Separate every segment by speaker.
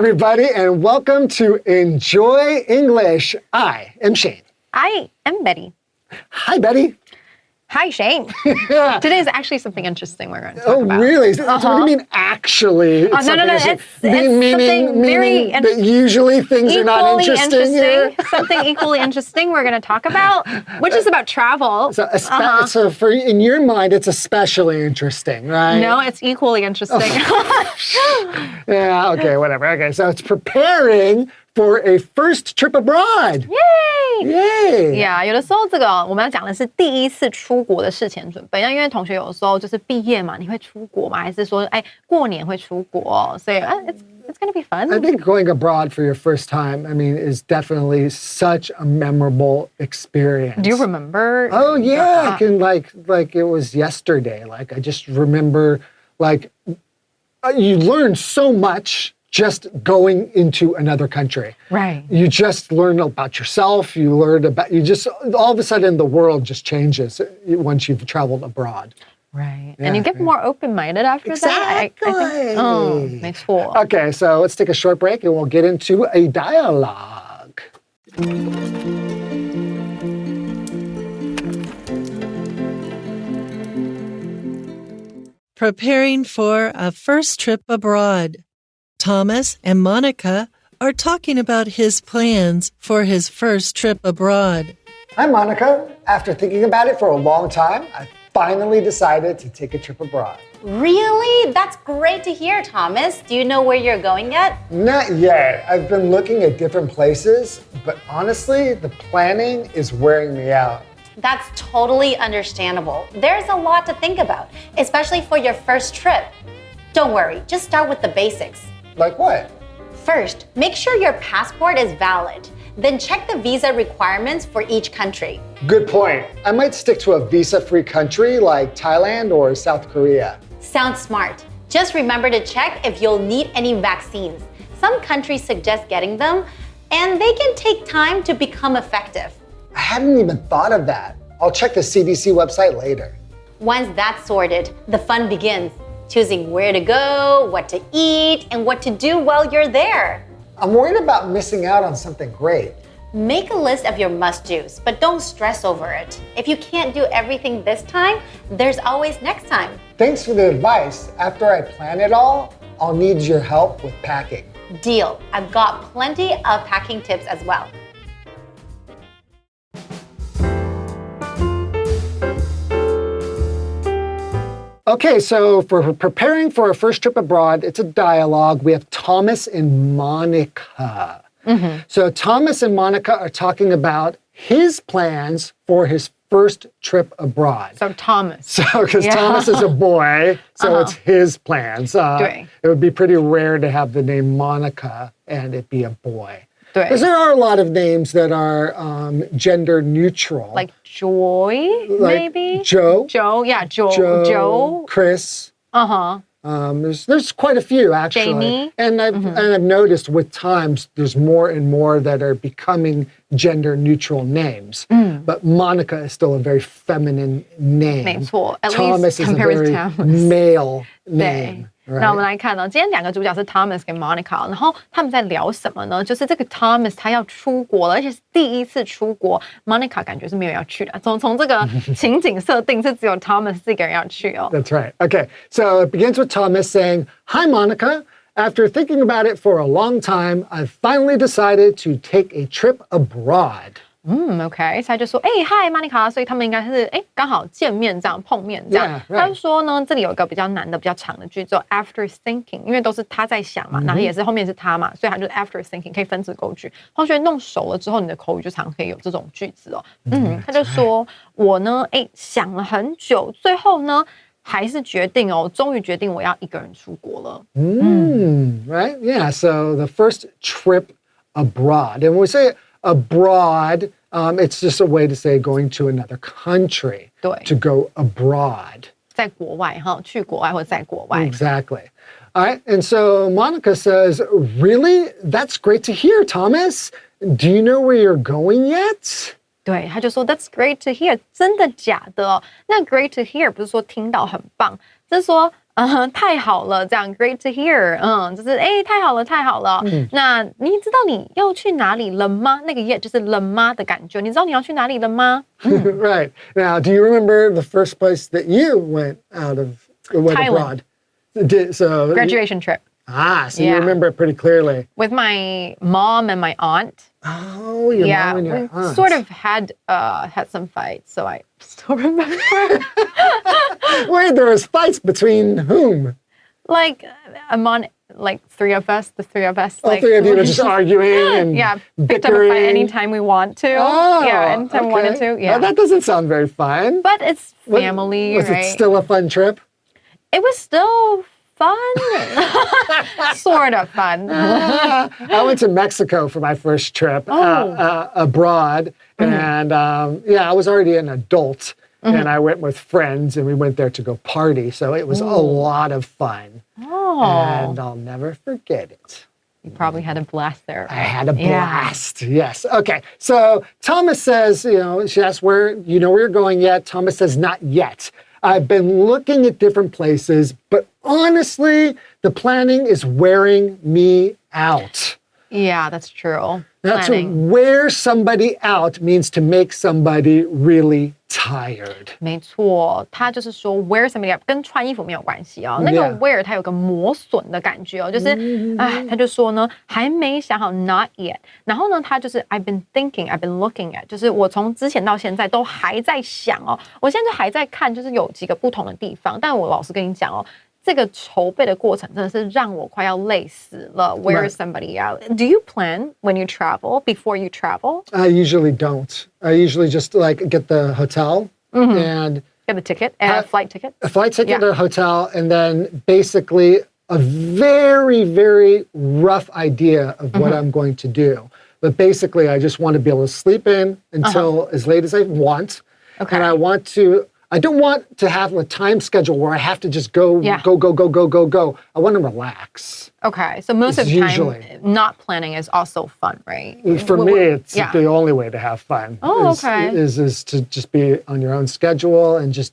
Speaker 1: everybody, and welcome to Enjoy English. I am Shane.
Speaker 2: I am Betty.
Speaker 1: Hi, Betty.
Speaker 2: Hi, Shane. Today is actually something interesting we're going to talk about.
Speaker 1: Oh, really? What do you mean, actually?
Speaker 2: No. It's
Speaker 1: meaning that usually things are not interesting here?
Speaker 2: Something equally interesting we're going to talk about, which is about travel.
Speaker 1: So, in your mind, it's especially interesting, right?
Speaker 2: No, it's equally interesting.
Speaker 1: Yeah, okay, whatever. Okay, so it's preparing for a first trip abroad.
Speaker 2: Yay! Yeah, 有的时候这个我们要讲的是第一次出国的事前准备。那因为同学有时候就是毕业嘛，你会出国吗？还是说过年会出国？所以it's going to be fun.
Speaker 1: I think going abroad for your first time, is definitely such a memorable experience.
Speaker 2: Do you remember?
Speaker 1: Oh yeah, I can like it was yesterday. Like I just remember you learn so much just going into another country.
Speaker 2: Right.
Speaker 1: You just learn about yourself. All of a sudden the world just changes once you've traveled abroad.
Speaker 2: Right. Yeah, and you get more open-minded after that.
Speaker 1: Exactly.
Speaker 2: 没错.
Speaker 1: Okay, so let's take a short break and we'll get into a dialogue.
Speaker 3: Preparing for a first trip abroad. Thomas and Monica are talking about his plans for his first trip abroad.
Speaker 1: Hi, Monica. After thinking about it for a long time, I finally decided to take a trip abroad.
Speaker 4: Really? That's great to hear, Thomas. Do you know where you're going yet?
Speaker 1: Not yet. I've been looking at different places, but honestly, the planning is wearing me out.
Speaker 4: That's totally understandable. There's a lot to think about, especially for your first trip. Don't worry, just start with the basics.
Speaker 1: Like what?
Speaker 4: First, make sure your passport is valid. Then check the visa requirements for each country.
Speaker 1: Good point. I might stick to a visa-free country like Thailand or South Korea.
Speaker 4: Sounds smart. Just remember to check if you'll need any vaccines. Some countries suggest getting them, and they can take time to become effective.
Speaker 1: I hadn't even thought of that. I'll check the CDC website later.
Speaker 4: Once that's sorted, the fun begins. Choosing where to go, what to eat, and what to do while you're there.
Speaker 1: I'm worried about missing out on something great.
Speaker 4: Make a list of your must-dos, but don't stress over it. If you can't do everything this time, there's always next time.
Speaker 1: Thanks for the advice. After I plan it all, I'll need your help with packing.
Speaker 4: Deal. I've got plenty of packing tips as well.
Speaker 1: Okay, so for preparing for a first trip abroad, it's a dialogue. We have Thomas and Monica. Mm-hmm. So Thomas and Monica are talking about his plans for his first trip abroad.
Speaker 2: So Thomas.
Speaker 1: So, because Thomas is a boy, so it's his plans. It would be pretty rare to have the name Monica and it be a boy. Because there are a lot of names that are gender neutral.
Speaker 2: Like Joy, maybe?
Speaker 1: Joe.
Speaker 2: Joe, yeah, Joe.
Speaker 1: Chris. There's quite a few, actually.
Speaker 2: Jamie.
Speaker 1: And I've noticed with times there's more and more that are becoming gender neutral names. But Monica is still a very feminine name.
Speaker 2: 没错, at
Speaker 1: Thomas
Speaker 2: least
Speaker 1: is a very male name.
Speaker 2: 那我们来看呢，今天两个主角是 Thomas 跟 Monica， 然后他们在聊什么呢？就是这个 Thomas 他要出国了，而且是第一次出国。Monica 感觉是没有要去的，从这个情景设定是只有 Thomas 这个人要去哦。
Speaker 1: That's right. Okay, so it begins with Thomas saying, "Hi, Monica. After thinking about it for a long time, I've finally decided to take a trip abroad."
Speaker 2: OK， 他就说，Hi Monica， 所以他们应该是刚好见面这样碰面这样。他就说呢，这里有一个比较难的、比较长的句子 ，after thinking， 因为都是他在想嘛，然后也是后面是他嘛，所以他就是 after thinking 可以分词构句。同学弄熟了之后，你的口语就常可以有这种句子哦。他就说我呢，想了很久，最后呢。还是决定哦，终于决定我要一个人出国了。
Speaker 1: Right? Yeah. So the first trip abroad, and when we say abroad, it's just a way to say going to another country.
Speaker 2: 对
Speaker 1: To go abroad.
Speaker 2: 在国外哈，去国外或者在国外。
Speaker 1: Exactly. All right. And so Monica says, "Really? That's great to hear, Thomas. Do you know where you're going yet?"
Speaker 2: 对，他就说 That's great to hear， 真的假的哦？那 great to hear 不是说听到很棒，这是说太好了，这样 great to hear，就是太好了，太好了。那你知道你要去哪里了吗？那个 yet 就是了吗的感觉。你知道你要去哪里了吗？
Speaker 1: Right. Now, do you remember the first place that you went
Speaker 2: Thailand.
Speaker 1: abroad? So
Speaker 2: Graduation trip
Speaker 1: so you remember it pretty clearly.
Speaker 2: with my mom and my aunt.
Speaker 1: Oh, your mom and your
Speaker 2: we
Speaker 1: aunt.
Speaker 2: sort of had some fights, so I still remember.
Speaker 1: Wait, there was fights between whom?
Speaker 2: Like like three of us, the three of us.
Speaker 1: All
Speaker 2: like,
Speaker 1: three of you were just arguing and
Speaker 2: picked up a fight
Speaker 1: bickering.
Speaker 2: anytime we want to.
Speaker 1: Oh,
Speaker 2: anytime we wanted to. Yeah,
Speaker 1: Now, that doesn't sound very fun.
Speaker 2: but it's family,
Speaker 1: was
Speaker 2: right?
Speaker 1: it still a fun trip?
Speaker 2: It was still fun, sort of fun.
Speaker 1: I went to Mexico for my first trip abroad. And I was already an adult. And I went with friends and we went there to go party. So it was a lot of fun.
Speaker 2: Oh,
Speaker 1: And I'll never forget it.
Speaker 2: you probably had a blast there.
Speaker 1: I had a blast. Yes. Okay. So Thomas says, she asks where you're going yet. Thomas says, not yet. I've been looking at different places, but honestly, the planning is wearing me out.
Speaker 2: Yeah, that's true.
Speaker 1: Now, to wear somebody out means to make somebody really tired.
Speaker 2: 没错，他就是说 wear somebody up 跟穿衣服没有关系哦。那个 wear 它有个磨损的感觉哦，就是他就说呢还没想好 not yet。然后呢，他就是 I've been thinking, I've been looking at， 就是我从之前到现在都还在想哦，我现在还在看，就是有几个不同的地方。但我老实跟你讲哦。这个筹备的过程真的是让我快要累死了。Where is somebody out? Do you plan when you travel before you travel?
Speaker 1: I usually don't. I usually just get the hotel and
Speaker 2: get the ticket and a flight ticket.
Speaker 1: A flight ticket to a hotel, and then basically a very, very rough idea of what I'm going to do. But basically, I just want to be able to sleep in until as late as I want.
Speaker 2: Okay.
Speaker 1: And I don't want to have a time schedule where I have to just go. I want to relax.
Speaker 2: Okay, so most of the time, not planning is also fun, right?
Speaker 1: For me, it's the only way to have fun.
Speaker 2: Oh, okay.
Speaker 1: Is to just be on your own schedule and just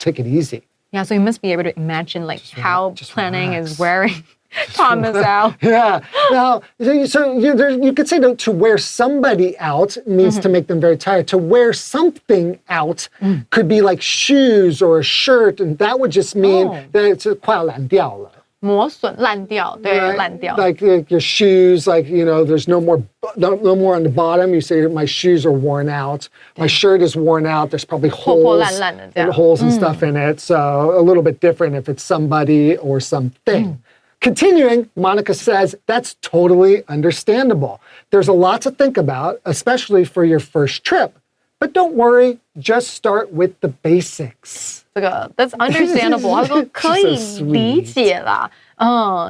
Speaker 1: take it easy.
Speaker 2: Yeah, so you must be able to imagine how planning is wearing Thomas out.
Speaker 1: Yeah. Now, so you could say to wear somebody out means to make them very tired. To wear something out could be like shoes or a shirt, and that would just mean that it's 快要烂掉了。
Speaker 2: 磨损烂掉，对，烂掉。
Speaker 1: Like your shoes, there's no more on the bottom. You say my shoes are worn out. My shirt is worn out. There's probably holes and stuff in it. So a little bit different if it's somebody or something. Continuing, Monica says, that's totally understandable. There's a lot to think about, especially for your first trip. But don't worry, just start with the basics.
Speaker 2: 这个 that's understandable. 他说可以理解啦，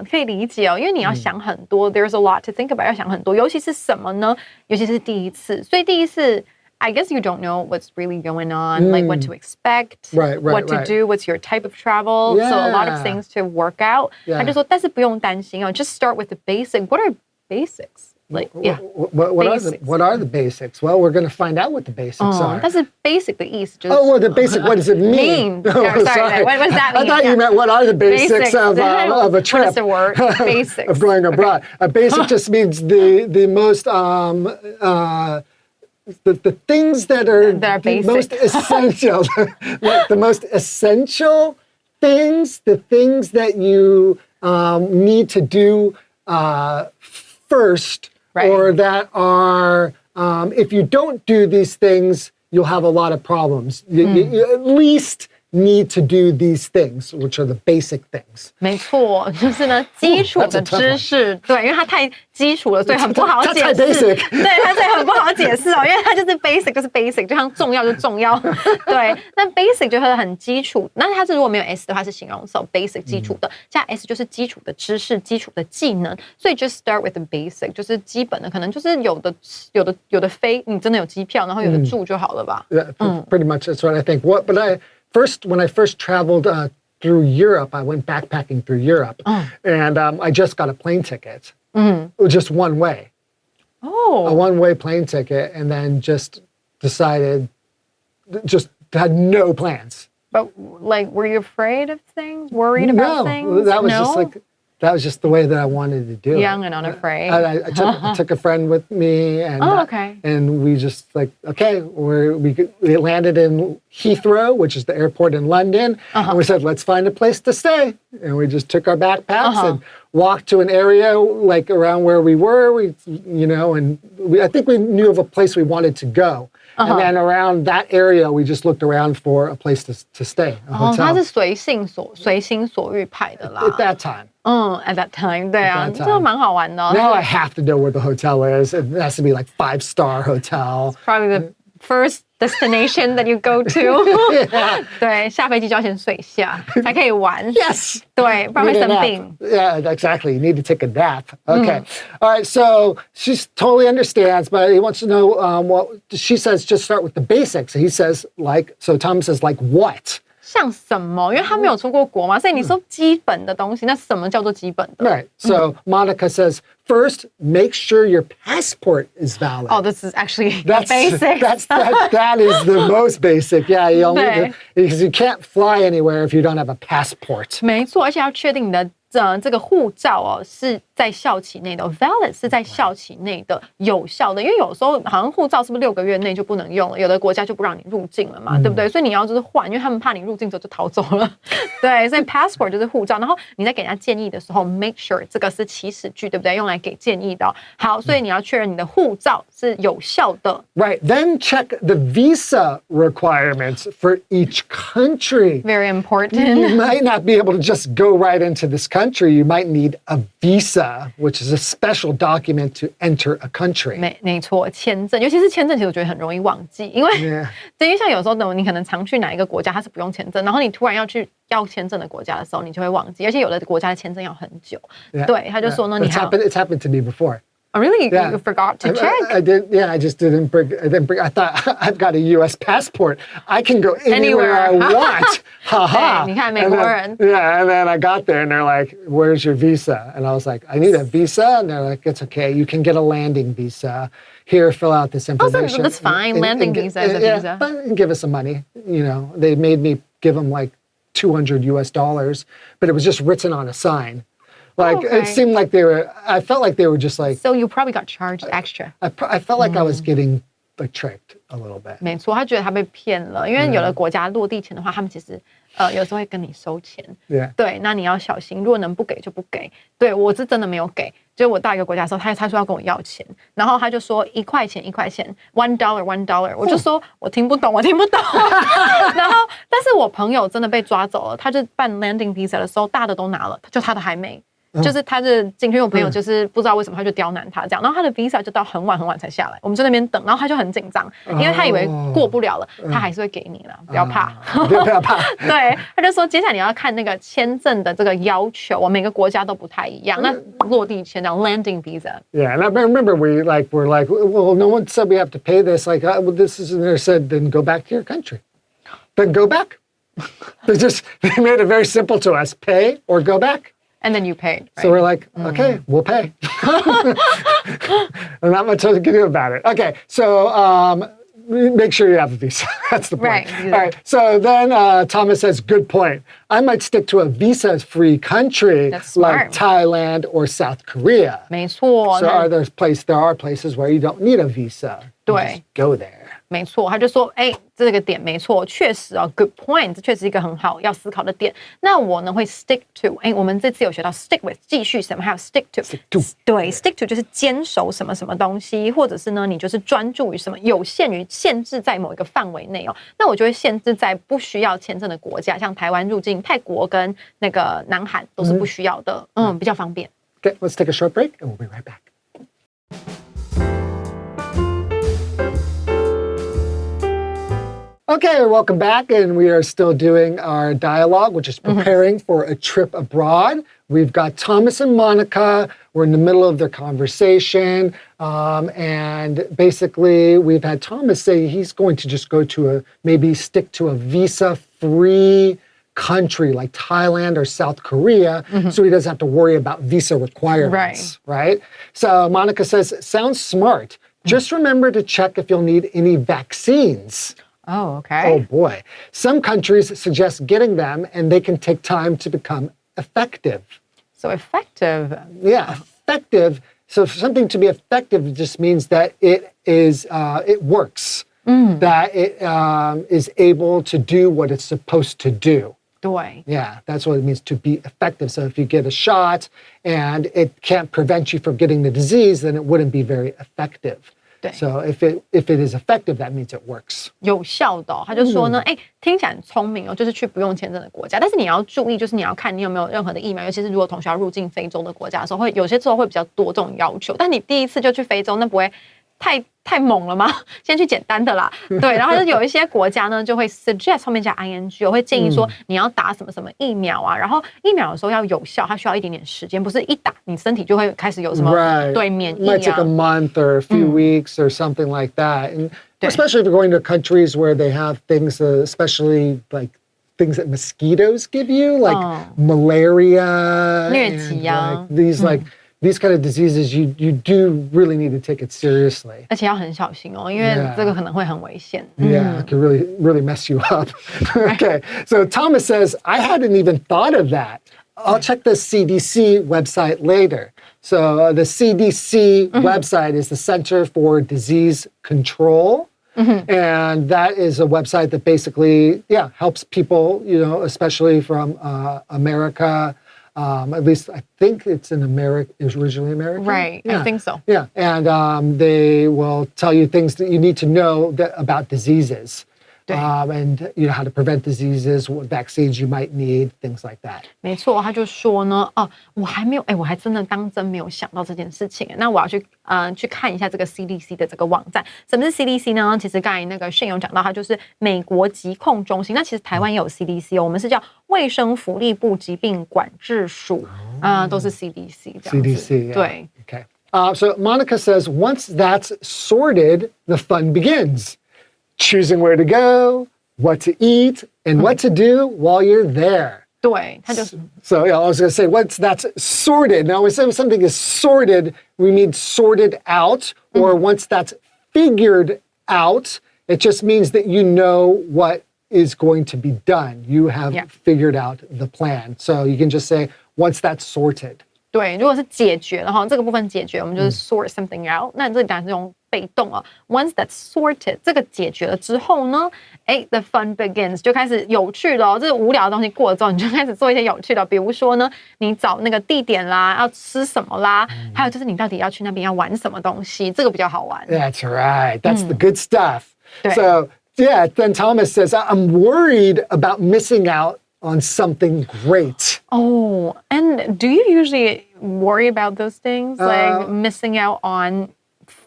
Speaker 2: 可以理解哦，因为你要想很多 there's a lot to think about， 要想很多，尤其是什么呢？尤其是第一次，所以第一次 I guess you don't know what's really going on, like what to expect, what to do, what's your type of travel. So a lot of things to work out. 他就说，但是不用担心哦 just start with the basic. What are basics? What
Speaker 1: are the basics? Well, we're going to find out what the basics are.
Speaker 2: 但是 basic 的意思就是
Speaker 1: the basic, what does it mean?
Speaker 2: Sorry. What does that mean?
Speaker 1: I thought you meant what are the basics of a trip?
Speaker 2: What's the word? Basics.
Speaker 1: Of going abroad. A basic just means the most the things that are the most essential, like the most essential things, the things that you need to do first, or that are, if you don't do these things, you'll have a lot of problems. You at least need to do these things, which are the basic things.
Speaker 2: 没错，就是呢，基础的知识，对，因为它太基础了，所以很不好解释。对，它所以很不好解释哦，因为它就是 basic， 就是 basic， 就像重要就重要。对，那 basic 就是很基础，那它是如果没有 s 的话是形容词 ，basic 基础的，加 s 就是基础的知识、基础的技能，所以 just start with the basic， 就是基本的，可能就是有的飞，你真的有机票，然后有的住就好了吧。
Speaker 1: Yeah, pretty much that's what I think. When I first traveled through Europe, I went backpacking through Europe, and I just got a plane ticket, just one way. A one-way plane ticket, and then just decided, just had no plans.
Speaker 2: But like, were you afraid of things? Worried about things?
Speaker 1: No, that was just like, that was just the way that I wanted to do it.
Speaker 2: Young and unafraid.
Speaker 1: I took a friend with me, and and we just like, okay, we landed in Heathrow, which is the airport in London, and we said, let's find a place to stay, and we just took our backpacks and walked to an area like around where we were. I think we knew of a place we wanted to go. And then around that area, we just looked around for a place to stay, a hotel.
Speaker 2: 他是随心所欲派的啦。
Speaker 1: At that time.
Speaker 2: At that time, 对啊，这个蛮好玩的。
Speaker 1: Now I have to know where the hotel is. It has to be like 5-star hotel.
Speaker 2: Probably the first destination that you go to. 对，下飞机就要先睡一下，才可以玩。
Speaker 1: Yes.
Speaker 2: 对，不然会生病。
Speaker 1: Yeah, exactly. You need to take a nap. Okay. All right. So she totally understands, but he wants to know what she says. Just start with the basics. He says so Thomas says like what?
Speaker 2: 像什么？因为他没有出过国嘛，所以你说基本的东西，那什么叫做基本的？
Speaker 1: Right. So Monica says, first, make sure your passport is valid.
Speaker 2: Oh, this is actually basic.
Speaker 1: That is the most basic. Yeah, you only because you can't fly anywhere if you don't have a passport.
Speaker 2: 没错，而且要确定你的这个护照是在校期内的 ，valid 是在校期内的有效的，因为有时候好像护照是不是6个月内就不能用了，有的国家就不让你入境了嘛，对不对？所以你要就是换，因为他们怕你入境之后就逃走了，对，所以 passport 就是护照。然后你在给人家建议的时候 ，make sure 这个是祈使句，对不对？用来给建议的。好，所以你要确认你的护照是有效的。
Speaker 1: Right. Then check the visa requirements for each country.
Speaker 2: Very important.
Speaker 1: You might not be able to just go right into this country. You might need a visa, which is a special document to enter a country.
Speaker 2: 没错，签证，尤其是签证，其实我觉得很容易忘记，因为对于像有时候你可能常去哪一个国家，它是不用签证，然后你突然要签证的国家的时候，你就会忘记，而且有的国家的签证要很久。对，他就说呢，你还
Speaker 1: It's happened to me before.
Speaker 2: Oh, really? Yeah. You forgot to check?
Speaker 1: I did. Yeah, I just didn't bring. I thought I've got a U.S. passport. I can go anywhere I want. Ha ha.
Speaker 2: 你看美国人。
Speaker 1: Yeah, and then I got there and they're like, "Where's your visa?" And I was like, "I need a visa." And they're like, "It's okay. You can get a landing visa. Here, fill out this information."
Speaker 2: Oh, that's fine. Landing visa is a visa.
Speaker 1: But give us some money. They made me give them like $200 US, but it was just written on a sign. It seemed like I felt like they were just like.
Speaker 2: So you probably got charged extra.
Speaker 1: I felt like I was getting tricked a little bit.
Speaker 2: 没错，他觉得他被骗了，因为有的国家落地前的话，他们其实有时候会跟你收钱。对，那你要小心，如果能不给就不给。对，我是真的没有给，就我到一个国家的时候，他说要跟我要钱，然后他就说1块钱$1，我就说我听不懂。然后，但是我朋友真的被抓走了，他就办 landing visa 的时候，大的都拿了，就他的还没。就是他的进去，我朋友就是不知道为什么他就刁难他这样，然后他的 visa 就到很晚才下来，我们在那边等，然后他就很紧张，因为他以为过不了了，他还是会给你了，不要怕，
Speaker 1: 不要怕。
Speaker 2: 对，他就说接下来你要看那个签证的这个要求，我每个国家都不太一样。那落地签叫 landing visa.
Speaker 1: Yeah, and I remember we're like, well, no one said we have to pay this. Like, well, this is, and they said, then go back to your country. Then go back. They made it very simple to us: pay or go back.
Speaker 2: And then you paid. Right?
Speaker 1: So we're like, okay, we'll pay. And not much to do about it. Okay, so make sure you have a visa. That's the point.
Speaker 2: Right.
Speaker 1: All right. So then Thomas says, good point. I might stick to a visa-free country like Thailand or South Korea.
Speaker 2: 没错。
Speaker 1: So there are places where you don't need a visa.
Speaker 2: Just
Speaker 1: go there.
Speaker 2: 没错，他就说，这个点没错，确实哦 ，good point， 这确实一个很好要思考的点。那我呢会 stick to， 我们这次有学到 stick with 继续什么，还有 stick to， 对 ，stick to 就是坚守什么什么东西，或者是呢你就是专注于什么，有限于限制在某一个范围内哦。那我就会限制在不需要签证的国家，像台湾入境泰国跟那个南韩都是不需要的，比较方便。
Speaker 1: Okay, let's take a short break and we'll be right back. Okay, welcome back, and we are still doing our dialogue, which is preparing for a trip abroad. We've got Thomas and Monica. We're in the middle of their conversation, and basically we've had Thomas say he's going to just go to maybe stick to a visa-free country like Thailand or South Korea, so he doesn't have to worry about visa requirements, right? So Monica says, sounds smart. Just remember to check if you'll need any vaccines.
Speaker 2: Oh, okay.
Speaker 1: Oh boy. Some countries suggest getting them and they can take time to become effective.
Speaker 2: So effective.
Speaker 1: Yeah, effective. So for something to be effective just means that it works, that it is able to do what it's supposed to do.
Speaker 2: 对
Speaker 1: Yeah, that's what it means to be effective. So if you get a shot and it can't prevent you from getting the disease, then it wouldn't be very effective.
Speaker 2: 对
Speaker 1: So if it is effective, that means it works.
Speaker 2: 有效的他就说呢，听起来很聪明哦，就是去不用签证的国家，但是你要注意，就是你要看你有没有任何的疫苗，尤其是如果同学要入境非洲的国家的时候，会有些时候会比较多这种要求，但你第一次就去非洲，那不会太猛了吗？先去简单的啦，对，然后就有一些国家呢，就会 suggest 后面加 ing， 我会建议说你要打什么什么疫苗啊，然后疫苗的时候要有效，它需要一点点时间，不是一打你身体就会开始有什么
Speaker 1: Right.
Speaker 2: 对免疫
Speaker 1: Might take a
Speaker 2: 啊。
Speaker 1: month or a few weeks or something like that. And especially if you're going to countries where they have things, especially like things that mosquitoes give you, like malaria,
Speaker 2: 疟疾啊。
Speaker 1: like these kind of diseases, you do really need to take it seriously.
Speaker 2: 而且要很小心哦，因为
Speaker 1: Yeah.
Speaker 2: 这个可能会很危险。
Speaker 1: Yeah, it can really mess you up. Okay, so Thomas says, I hadn't even thought of that. I'll check the CDC website later. So the CDC website is the Center for Disease Control. And that is a website that basically, helps people, especially from America. At least I think it's in America. It was originally American.
Speaker 2: Right, I think so.
Speaker 1: Yeah, and they will tell you things that you need to know about diseases. And how to prevent diseases, what vaccines you might need, things like that.
Speaker 2: 没错，他就说呢，我还真的当真没有想到这件事情。那我要去看一下这个 CDC 的这个网站。什么是 CDC 呢？其实刚才那个炫有讲到，它就是美国疾控中心。那其实台湾也有 CDC 哦，我们是叫卫生福利部疾病管制署，都是 CDC 这样子。
Speaker 1: CDC, yeah.
Speaker 2: 对。
Speaker 1: Okay. So Monica says, once that's sorted, the fun begins. Choosing where to go, what to eat, and what to do while you're there.
Speaker 2: 对，他就
Speaker 1: So I was going to say, once that's sorted. Now, when something is sorted, we mean sorted out, or once that's figured out, it just means that you know what is going to be done. You have figured out the plan. So you can just say, once that's sorted.
Speaker 2: 对，如果是解决的话，这个部分解决，我们就是 sort something out。那这里当然是用被动啊。Once that's sorted， 这个解决了之后呢，the fun begins， 就开始有趣了哦。这个无聊的东西过了之后，你就开始做一些有趣的，比如说呢，你找那个地点啦，要吃什么啦，还有就是你到底要去那边要玩什么东西，这个比较好玩。
Speaker 1: That's right. That's the good stuff.
Speaker 2: 对。
Speaker 1: So then Thomas says, I'm worried about missing out on something great.
Speaker 2: Oh, and do you usually worry about those things, like missing out on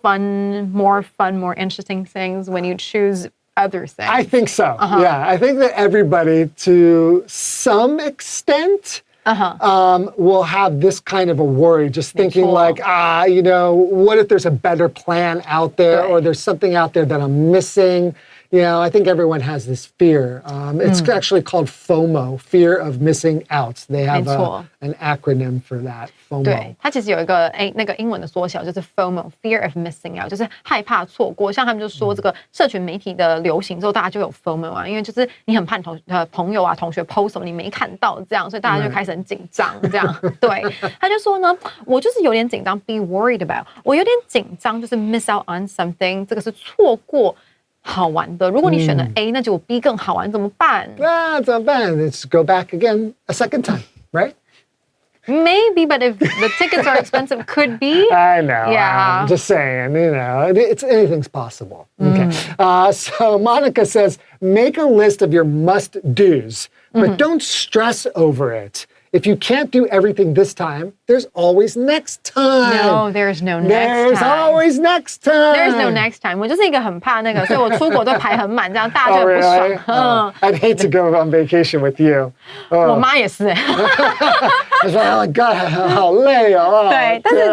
Speaker 2: more interesting things when you choose other things?
Speaker 1: I think so. Yeah, I think that everybody, to some extent, will have this kind of a worry, just thinking like, what if there's a better plan out there, or there's something out there that I'm missing? I think everyone has this fear. It's actually called FOMO, fear of missing out. They have an acronym for that, FOMO.
Speaker 2: 对，它其实有一个那个英文的缩小，就是 FOMO, fear of missing out， 就是害怕错过。像他们就说，这个社群媒体的流行之后，大家就有 FOMO 啊，因为就是你很怕朋友啊、同学 post 什么你没看到这样，所以大家就开始很紧张这样。对，他就说呢，我就是有点紧张 ，be worried about， 我有点紧张，就是 miss out on something， 这个是错过。好玩的，如果你选了 A， 那结果 B 更好玩，怎么办？
Speaker 1: 怎么办？ Let's go back again a second time, right?
Speaker 2: Maybe, but if the tickets are expensive, could be.
Speaker 1: I know.
Speaker 2: Yeah.
Speaker 1: I'm just saying, it's anything's possible. Okay. So Monica says, make a list of your must-dos, but don't stress over it. If you can't do everything this time, there's always next time.
Speaker 2: No, there's no next time.
Speaker 1: There's always next time.
Speaker 2: There's no next time. 我就是一个很怕那个，所以我出国都排很满，这样大家就很不爽。
Speaker 1: I'd hate to go on vacation with you.
Speaker 2: 我妈也是。
Speaker 1: 我说 ，Oh God， 好累哦。
Speaker 2: 对，但是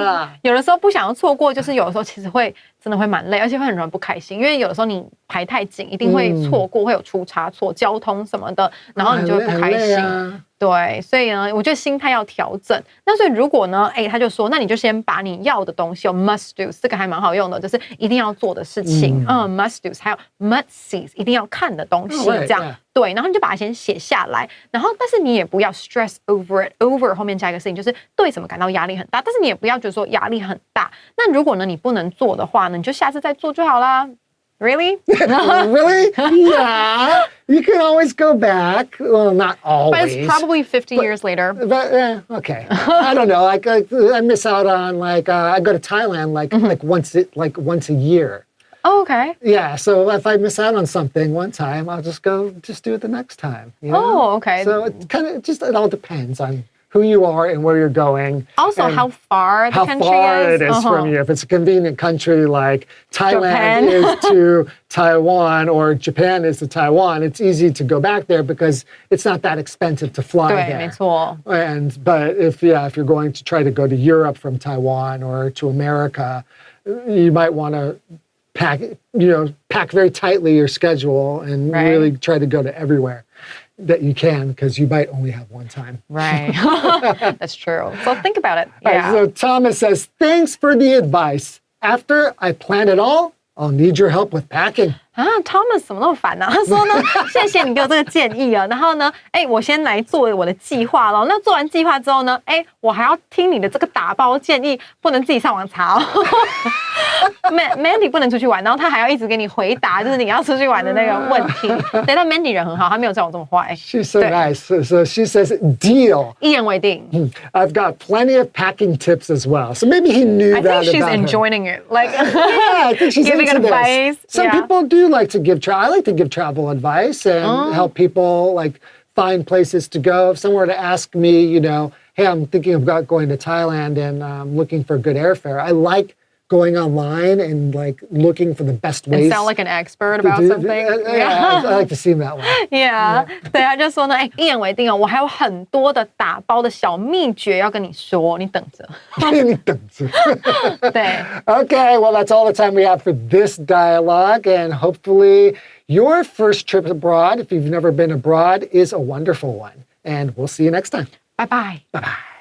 Speaker 2: 有的时候不想要错过，就是有的时候其实会真的会蛮累，而且会很容易不开心，因为有的时候你排太紧，一定会错过，会有出差错，交通什么的，然后你就会不开心。对，所以呢，我觉得心态要调整。那所以如果呢，他就说，那你就先把你要的东西must do， 这个还蛮好用的，就是一定要做的事情，must do， 还有 must see， 一定要看的东西，这样。对，然后你就把它先写下来，然后但是你也不要 stress over it，over 后面加一个事情，就是对什么感到压力很大，但是你也不要觉得说压力很大。那如果呢你不能做的话呢，你就下次再做就好啦。Really?
Speaker 1: Really? Yeah. You can always go back. Well, not always.
Speaker 2: But it's probably 50 years later.
Speaker 1: But, okay. I don't know. Like I miss out on I go to Thailand like once a year.
Speaker 2: Oh, okay.
Speaker 1: Yeah. So if I miss out on something one time, I'll just do it the next time. You know?
Speaker 2: Oh, okay.
Speaker 1: So it all depends on who you are and where you're going.
Speaker 2: Also, how far the country is.
Speaker 1: How far it is from you. If it's a convenient country like Thailand is to Taiwan or Japan is to Taiwan, it's easy to go back there because it's not that expensive to fly there.
Speaker 2: 对，没错。
Speaker 1: But if you're going to try to go to Europe from Taiwan or to America, you might want to pack very tightly your schedule and really try to go to everywhere that you can because you might only have one time.
Speaker 2: Right. That's true. So think about it. Yeah.
Speaker 1: Right, so Thomas says, thanks for the advice. After I plan it all, I'll need your help with packing.
Speaker 2: Thomas 怎么那么烦呢？他说呢，谢谢你给我这个建议啊。然后呢，我先来做我的计划了。那做完计划之后呢，我还要听你的这个打包建议，不能自己上网查哦。Mandy 不能出去玩，然后他还要一直给你回答，就是你要出去玩的那个问题。对，但 Mandy 人很好，他没有像我这么坏。
Speaker 1: She's so nice. So she says, deal.
Speaker 2: 一言为定。
Speaker 1: I've got plenty of packing tips as well. So maybe he knew that about her.
Speaker 2: I think she's enjoying it. Like,
Speaker 1: yeah, I think she's
Speaker 2: giving
Speaker 1: into
Speaker 2: advice.
Speaker 1: This. Some people do like to give I like to give travel advice and help people like find places to go. If someone were to ask me, hey, I'm thinking about going to Thailand and I'm looking for good airfare, I like going online and like looking for the best ways.
Speaker 2: And sound like an expert about something.
Speaker 1: Yeah, I like to seem that way.
Speaker 2: Yeah. 对，他就说呢，一言为定哦，我还有很多的打包的小秘诀要跟你说，你等着。
Speaker 1: 你等着。
Speaker 2: 对。
Speaker 1: Okay, well, that's all the time we have for this dialogue, and hopefully your first trip abroad, if you've never been abroad, is a wonderful one. And we'll see you next time.
Speaker 2: Bye-bye.
Speaker 1: Bye-bye.